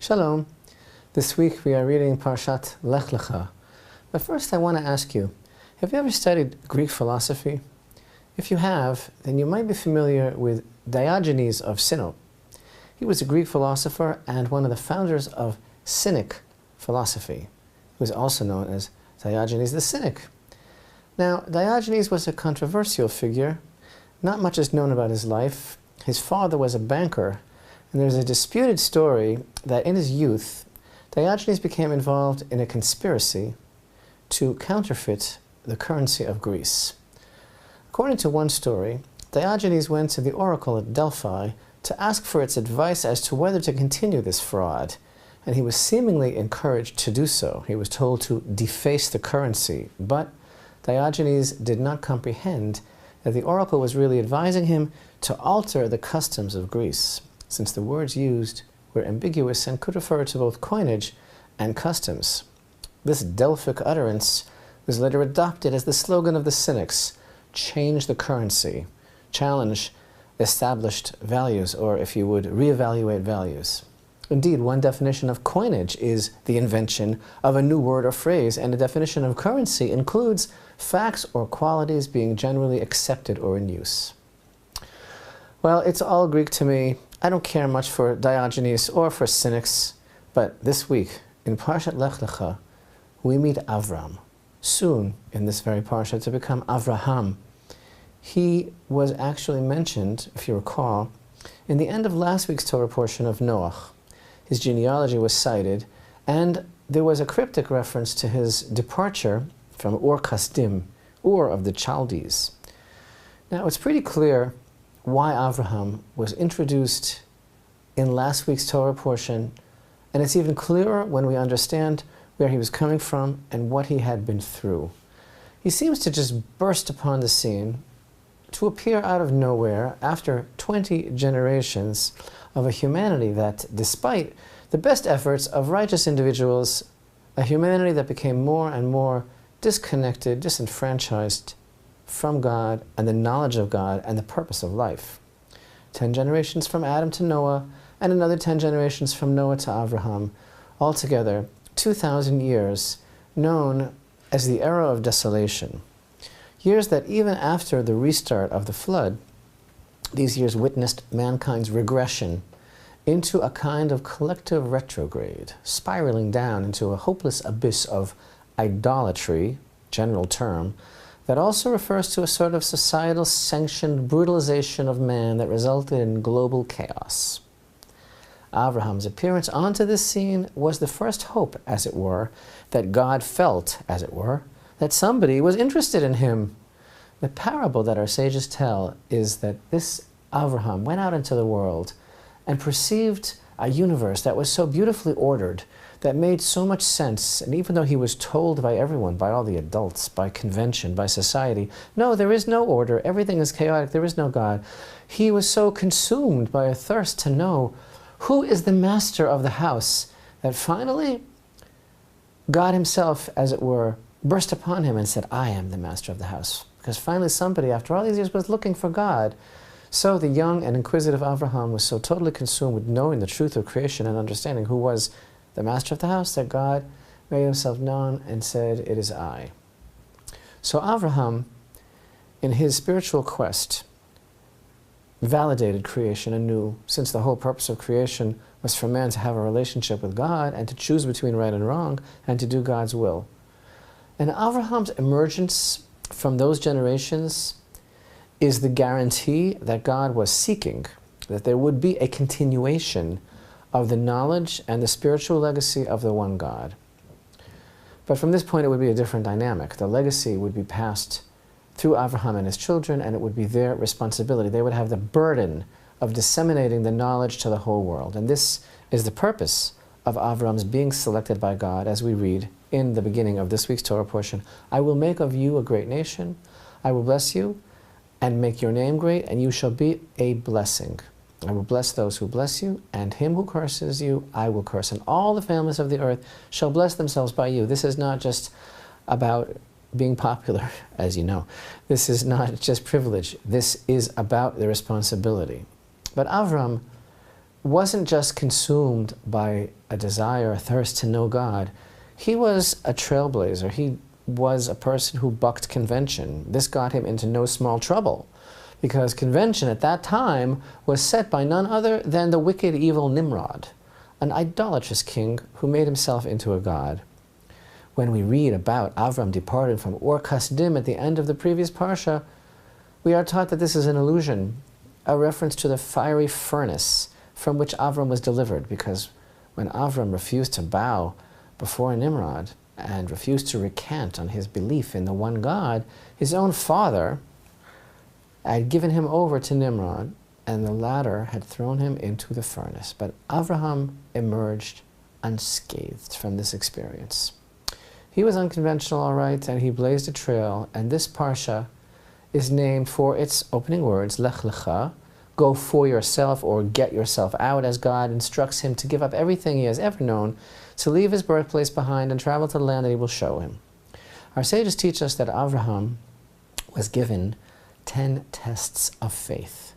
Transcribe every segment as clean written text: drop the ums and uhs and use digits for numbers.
Shalom. This week we are reading Parshat Lecha. But first I want to ask you, have you ever studied Greek philosophy? If you have, then you might be familiar with Diogenes of Sinope. He was a Greek philosopher and one of the founders of Cynic philosophy. He was also known as Diogenes the Cynic. Now, Diogenes was a controversial figure. Not much is known about his life. His father was a banker, and there's a disputed story that in his youth, Diogenes became involved in a conspiracy to counterfeit the currency of Greece. According to one story, Diogenes went to the oracle at Delphi to ask for its advice as to whether to continue this fraud, and he was seemingly encouraged to do so. He was told to deface the currency, but Diogenes did not comprehend that the oracle was really advising him to alter the customs of Greece, since the words used were ambiguous and could refer to both coinage and customs. This Delphic utterance was later adopted as the slogan of the Cynics: change the currency, challenge established values, or if you would, reevaluate values. Indeed, one definition of coinage is the invention of a new word or phrase, and a definition of currency includes facts or qualities being generally accepted or in use. Well, it's all Greek to me. I don't care much for Diogenes or for Cynics, but this week in Parshat Lecha, we meet Avram, soon in this very Parsha to become Avraham. He was actually mentioned, if you recall, in the end of last week's Torah portion of Noach. His genealogy was cited, and there was a cryptic reference to his departure from Ur Kasdim, Ur of the Chaldees. Now, it's pretty clear why Avraham was introduced in last week's Torah portion, and it's even clearer when we understand where he was coming from and what he had been through. He seems to just burst upon the scene, to appear out of nowhere after 20 generations of a humanity that, despite the best efforts of righteous individuals, a humanity that became more and more disconnected, disenfranchised from God and the knowledge of God and the purpose of life. 10 generations from Adam to Noah, and another 10 generations from Noah to Avraham. Altogether, 2,000 years, known as the era of desolation. Years that even after the restart of the flood, these years witnessed mankind's regression into a kind of collective retrograde, spiraling down into a hopeless abyss of idolatry, general term, that also refers to a sort of societal sanctioned brutalization of man that resulted in global chaos. Avraham's appearance onto this scene was the first hope, as it were, that God felt, as it were, that somebody was interested in him. The parable that our sages tell is that this Avraham went out into the world and perceived a universe that was so beautifully ordered, that made so much sense, and even though he was told by everyone, by all the adults, by convention, by society, no, there is no order, everything is chaotic, there is no God, he was so consumed by a thirst to know who is the master of the house, that finally God himself, as it were, burst upon him and said, I am the master of the house. Because finally somebody, after all these years, was looking for God. So the young and inquisitive Avraham was so totally consumed with knowing the truth of creation and understanding who was the master of the house, that God made himself known and said, it is I. So Avraham, in his spiritual quest, validated creation anew, since the whole purpose of creation was for man to have a relationship with God and to choose between right and wrong and to do God's will. And Avraham's emergence from those generations is the guarantee that God was seeking, that there would be a continuation of the knowledge and the spiritual legacy of the one God. But from this point it would be a different dynamic. The legacy would be passed through Avraham and his children, and it would be their responsibility. They would have the burden of disseminating the knowledge to the whole world. And this is the purpose of Avram's being selected by God, as we read in the beginning of this week's Torah portion. I will make of you a great nation. I will bless you and make your name great, and you shall be a blessing. I will bless those who bless you, and him who curses you, I will curse. And all the families of the earth shall bless themselves by you. This is not just about being popular, as you know. This is not just privilege. This is about the responsibility. But Avram wasn't just consumed by a desire, a thirst to know God. He was a trailblazer. He was a person who bucked convention. This got him into no small trouble, because convention at that time was set by none other than the wicked, evil Nimrod, an idolatrous king who made himself into a god. When we read about Avram departing from Ur Kasdim at the end of the previous parsha, we are taught that this is an illusion, a reference to the fiery furnace from which Avram was delivered, because when Avram refused to bow before Nimrod and refused to recant on his belief in the one God, his own father had given him over to Nimrod, and the latter had thrown him into the furnace. But Avraham emerged unscathed from this experience. He was unconventional, all right, and he blazed a trail, and this parsha is named for its opening words, Lech Lecha, go for yourself or get yourself out, as God instructs him to give up everything he has ever known, to leave his birthplace behind and travel to the land that he will show him. Our sages teach us that Avraham was given 10 tests of faith.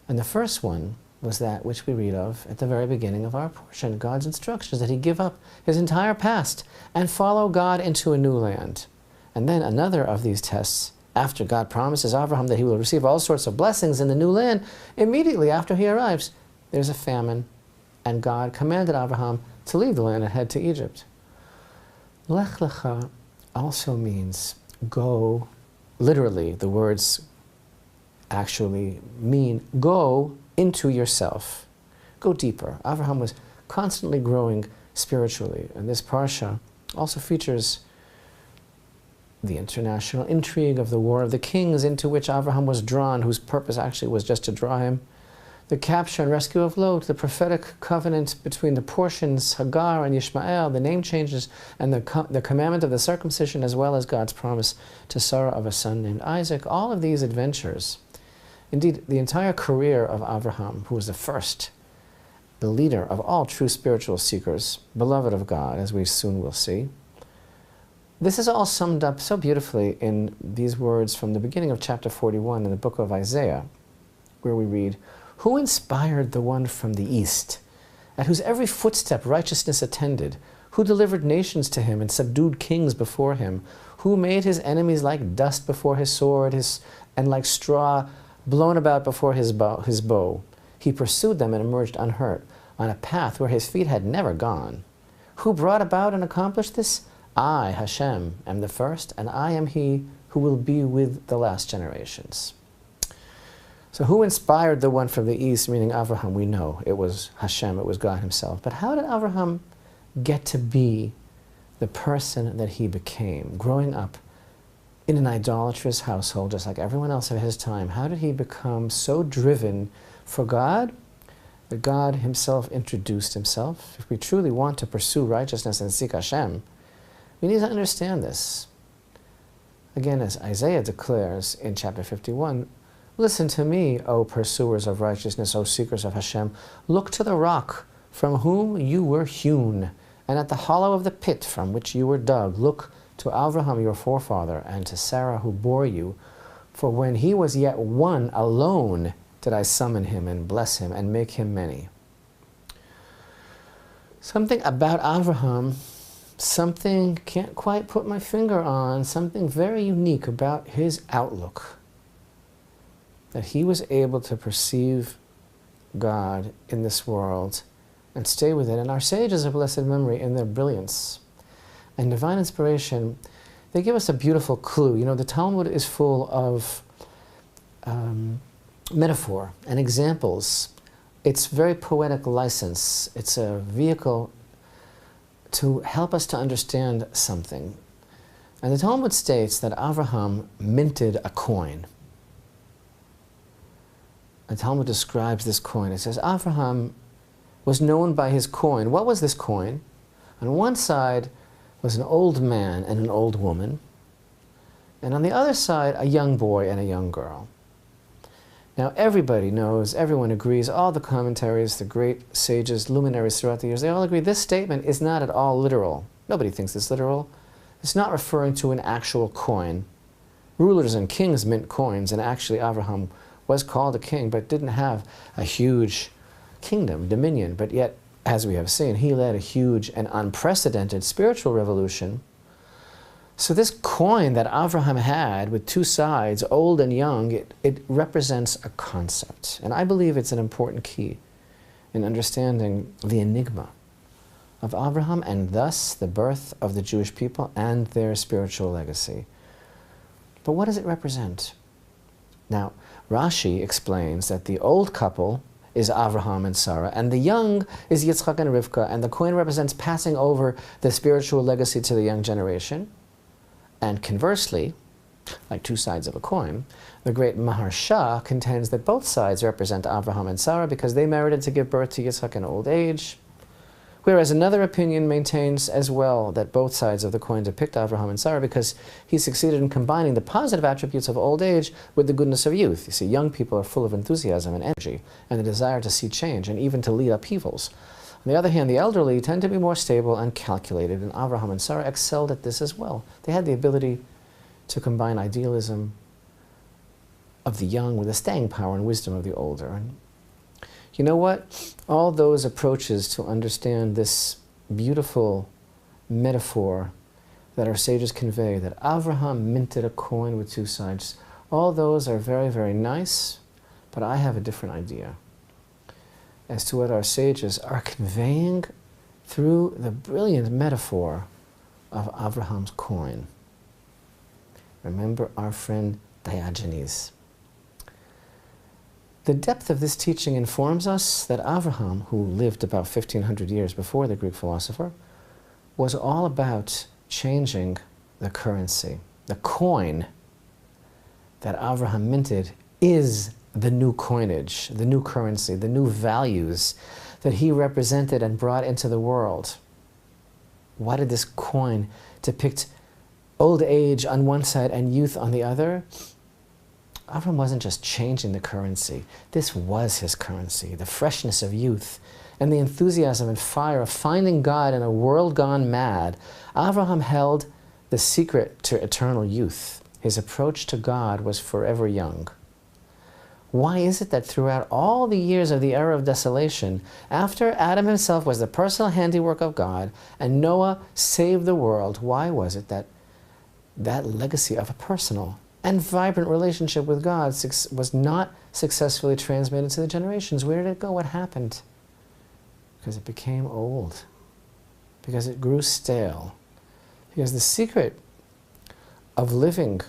And the first one was that which we read of at the very beginning of our portion, God's instructions that he give up his entire past and follow God into a new land. And then another of these tests, after God promises Abraham that he will receive all sorts of blessings in the new land, immediately after he arrives, there's a famine, and God commanded Abraham to leave the land and head to Egypt. Lech Lecha also means go. Literally, the words actually mean go into yourself. Go deeper. Abraham was constantly growing spiritually, and this parsha also features the international intrigue of the War of the Kings into which Abraham was drawn, whose purpose actually was just to draw him. The capture and rescue of Lot, the prophetic covenant between the portions, Hagar and Ishmael, the name changes, and the commandment of the circumcision, as well as God's promise to Sarah of a son named Isaac. All of these adventures, indeed, the entire career of Abraham, who was the first, the leader of all true spiritual seekers, beloved of God, as we soon will see. This is all summed up so beautifully in these words from the beginning of chapter 41 in the book of Isaiah, where we read, "Who inspired the one from the east, at whose every footstep righteousness attended? Who delivered nations to him and subdued kings before him? Who made his enemies like dust before his sword, and like straw blown about before his bow? He pursued them and emerged unhurt, on a path where his feet had never gone. Who brought about and accomplished this? I, Hashem, am the first, and I am he who will be with the last generations." So who inspired the one from the east, meaning Avraham? We know it was Hashem, it was God himself. But how did Avraham get to be the person that he became, growing up in an idolatrous household, just like everyone else of his time? How did he become so driven for God that God himself introduced himself? If we truly want to pursue righteousness and seek Hashem, we need to understand this. Again, as Isaiah declares in chapter 51, "Listen to me, O pursuers of righteousness, O seekers of Hashem. Look to the rock from whom you were hewn, and at the hollow of the pit from which you were dug. Look to Avraham your forefather, and to Sarah who bore you. For when he was yet one alone did I summon him and bless him and make him many." Something about Avraham, something can't quite put my finger on, something very unique about his outlook, that he was able to perceive God in this world and stay with it. And our sages of blessed memory, in their brilliance and divine inspiration, they give us a beautiful clue. You know, the Talmud is full of metaphor and examples. It's very poetic license. It's a vehicle to help us to understand something. And the Talmud states that Avraham minted a coin. The Talmud describes this coin. It says Avraham was known by his coin. What was this coin? On one side was an old man and an old woman, and on the other side a young boy and a young girl. Now everybody knows, everyone agrees, all the commentaries, the great sages, luminaries throughout the years, they all agree this statement is not at all literal. Nobody thinks it's literal. It's not referring to an actual coin. Rulers and kings mint coins, and actually Avraham was called a king, but didn't have a huge kingdom, dominion, but yet, as we have seen, he led a huge and unprecedented spiritual revolution. So this coin that Avraham had with two sides, old and young, it represents a concept. And I believe it's an important key in understanding the enigma of Avraham and thus the birth of the Jewish people and their spiritual legacy. But what does it represent? Now, Rashi explains that the old couple is Avraham and Sarah, and the young is Yitzchak and Rivka, and the coin represents passing over the spiritual legacy to the young generation. And conversely, like two sides of a coin, the great Maharsha contends that both sides represent Avraham and Sarah because they merited to give birth to Yitzchak in old age, whereas another opinion maintains as well that both sides of the coin depict Avraham and Sarah because he succeeded in combining the positive attributes of old age with the goodness of youth. You see, young people are full of enthusiasm and energy and the desire to see change and even to lead upheavals. On the other hand, the elderly tend to be more stable and calculated, and Avraham and Sarah excelled at this as well. They had the ability to combine idealism of the young with the staying power and wisdom of the older. And you know what? All those approaches to understand this beautiful metaphor that our sages convey, that Avraham minted a coin with two sides, all those are very, very nice, but I have a different idea as to what our sages are conveying through the brilliant metaphor of Avraham's coin. Remember our friend Diogenes. The depth of this teaching informs us that Avraham, who lived about 1500 years before the Greek philosopher, was all about changing the currency. The coin that Avraham minted is the new coinage, the new currency, the new values that he represented and brought into the world. Why did this coin depict old age on one side and youth on the other? Avram wasn't just changing the currency. This was his currency, the freshness of youth and the enthusiasm and fire of finding God in a world gone mad. Avraham held the secret to eternal youth. His approach to God was forever young. Why is it that throughout all the years of the era of desolation, after Adam himself was the personal handiwork of God and Noah saved the world, why was it that that legacy of a personal and vibrant relationship with God was not successfully transmitted to the generations? Where did it go? What happened? Because it became old. Because it grew stale. Because the secret of living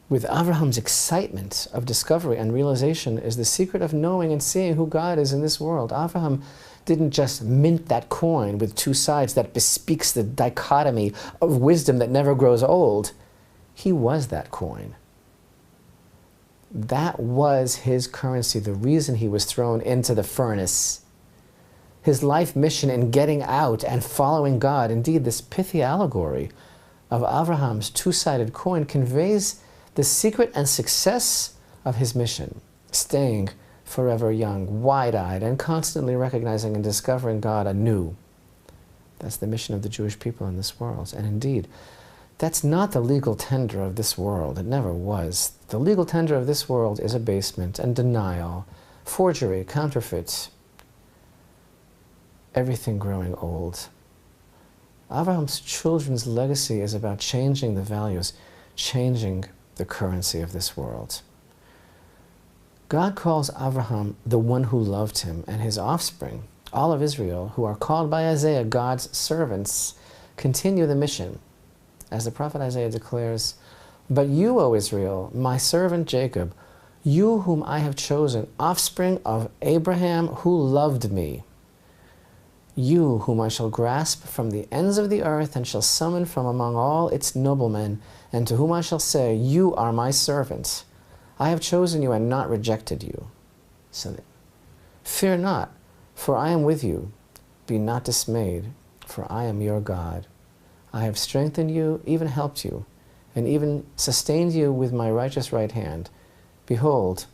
with Abraham's excitement of discovery and realization is the secret of knowing and seeing who God is in this world. Abraham didn't just mint that coin with two sides that bespeaks the dichotomy of wisdom that never grows old. He was that coin. That was his currency, the reason he was thrown into the furnace. His life mission in getting out and following God. Indeed, this pithy allegory of Abraham's two-sided coin conveys the secret and success of his mission, staying forever young, wide-eyed, and constantly recognizing and discovering God anew. That's the mission of the Jewish people in this world. And indeed, that's not the legal tender of this world. It never was. The legal tender of this world is abasement and denial, forgery, counterfeit, everything growing old. Abraham's children's legacy is about changing the values, changing the currency of this world. God calls Abraham the one who loved him, and his offspring, all of Israel, who are called by Isaiah God's servants, continue the mission. As the prophet Isaiah declares, "But you, O Israel, my servant Jacob, you whom I have chosen, offspring of Abraham who loved me, you whom I shall grasp from the ends of the earth and shall summon from among all its noblemen, and to whom I shall say, you are my servant. I have chosen you and not rejected you." So fear not, for I am with you. Be not dismayed, for I am your God. I have strengthened you, even helped you, and even sustained you with my righteous right hand. Behold,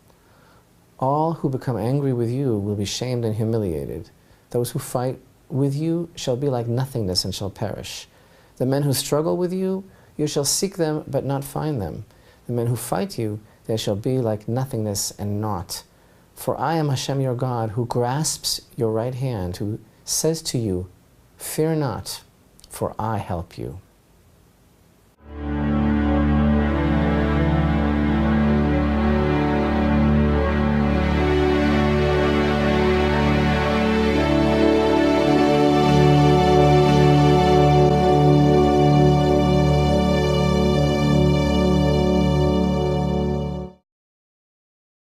all who become angry with you will be shamed and humiliated. Those who fight with you shall be like nothingness and shall perish. The men who struggle with you, you shall seek them but not find them. The men who fight you, they shall be like nothingness and naught. For I am Hashem your God, who grasps your right hand, who says to you, fear not, for I help you.